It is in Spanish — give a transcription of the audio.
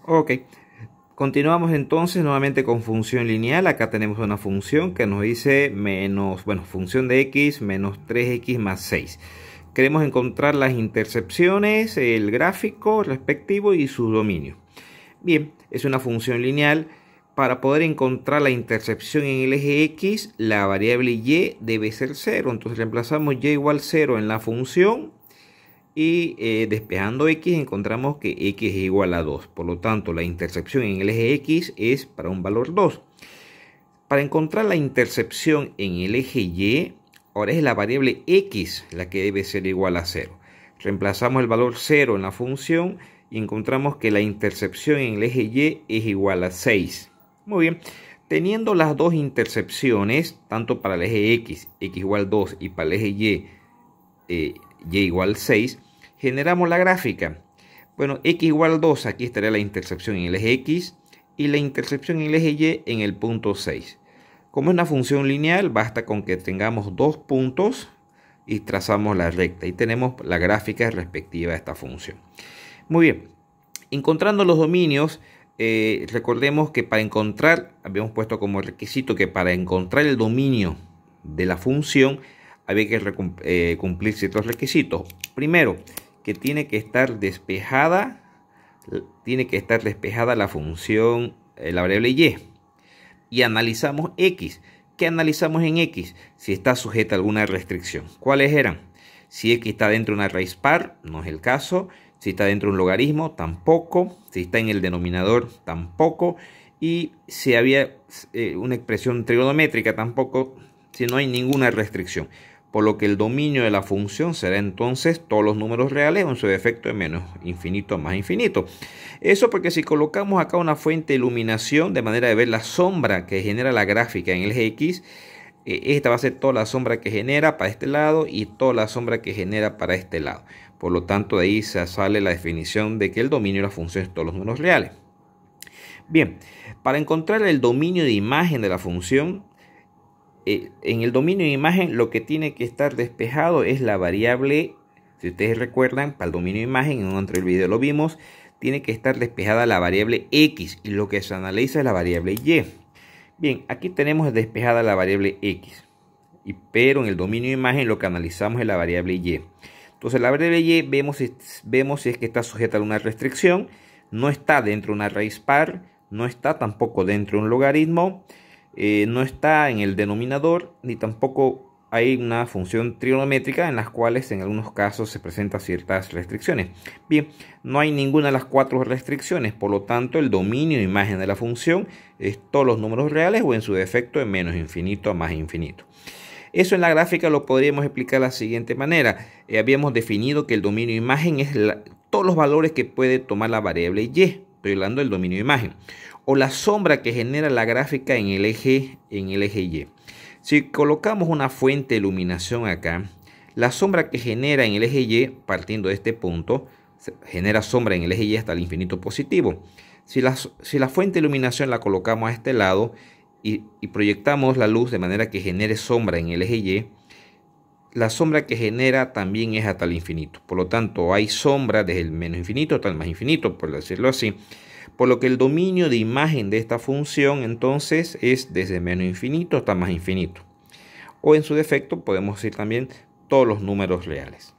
Ok, continuamos entonces nuevamente con función lineal. Acá tenemos una función que nos dice función de x menos 3x más 6. Queremos encontrar las intercepciones, el gráfico respectivo y su dominio. Bien, es una función lineal. Para poder encontrar la intercepción en el eje x, la variable y debe ser 0. Entonces reemplazamos y igual 0 en la función y despejando x encontramos que x es igual a 2. Por lo tanto, la intercepción en el eje x es para un valor 2. Para encontrar la intercepción en el eje y, ahora es la variable x la que debe ser igual a 0. Reemplazamos el valor 0 en la función y encontramos que la intercepción en el eje y es igual a 6. Muy bien, teniendo las dos intercepciones, tanto para el eje x igual 2 y para el eje y igual 6, generamos la gráfica. Bueno, x igual 2, aquí estaría la intercepción en el eje x y la intercepción en el eje y en el punto 6. Como es una función lineal, basta con que tengamos dos puntos y trazamos la recta. Y tenemos la gráfica respectiva a esta función. Muy bien, encontrando los dominios, recordemos que para encontrar, habíamos puesto como requisito que para encontrar el dominio de la función había que cumplir ciertos requisitos. Primero, que tiene que estar despejada la función, la variable y. Y analizamos x. ¿Qué analizamos en x? Si está sujeta a alguna restricción. ¿Cuáles eran? Si x está dentro de una raíz par, no es el caso. Si está dentro de un logaritmo, tampoco. Si está en el denominador, tampoco. Y si había una expresión trigonométrica, tampoco. Si no hay ninguna restricción. Por lo que el dominio de la función será entonces todos los números reales o en su defecto de menos infinito más infinito. Eso porque si colocamos acá una fuente de iluminación de manera de ver la sombra que genera la gráfica en el eje X, esta va a ser toda la sombra que genera para este lado y toda la sombra que genera para este lado. Por lo tanto, de ahí se sale la definición de que el dominio de la función es todos los números reales. Bien, para encontrar el dominio de imagen de la función, en el dominio de imagen lo que tiene que estar despejado es la variable. Si ustedes recuerdan, para el dominio de imagen, en un anterior video lo vimos, tiene que estar despejada la variable x y lo que se analiza es la variable y. Bien, aquí tenemos despejada la variable x, pero en el dominio de imagen lo que analizamos es la variable y. Entonces la variable y vemos si es que está sujeta a una restricción, no está dentro de una raíz par, no está tampoco dentro de un logaritmo, no está en el denominador, ni tampoco hay una función trigonométrica en las cuales en algunos casos se presentan ciertas restricciones. Bien, no hay ninguna de las cuatro restricciones, por lo tanto el dominio de imagen de la función es todos los números reales o en su defecto de menos infinito a más infinito. Eso en la gráfica lo podríamos explicar de la siguiente manera. Habíamos definido que el dominio de imagen es todos los valores que puede tomar la variable y. Estoy hablando del dominio de imagen. O la sombra que genera la gráfica en el eje y. Si colocamos una fuente de iluminación acá, la sombra que genera en el eje y, partiendo de este punto, genera sombra en el eje y hasta el infinito positivo. Si la fuente de iluminación la colocamos a este lado y proyectamos la luz de manera que genere sombra en el eje y, la sombra que genera también es hasta el infinito. Por lo tanto, hay sombra desde el menos infinito hasta el más infinito, por decirlo así. Por lo que el dominio de imagen de esta función entonces es desde menos infinito hasta más infinito. O en su defecto podemos decir también todos los números reales.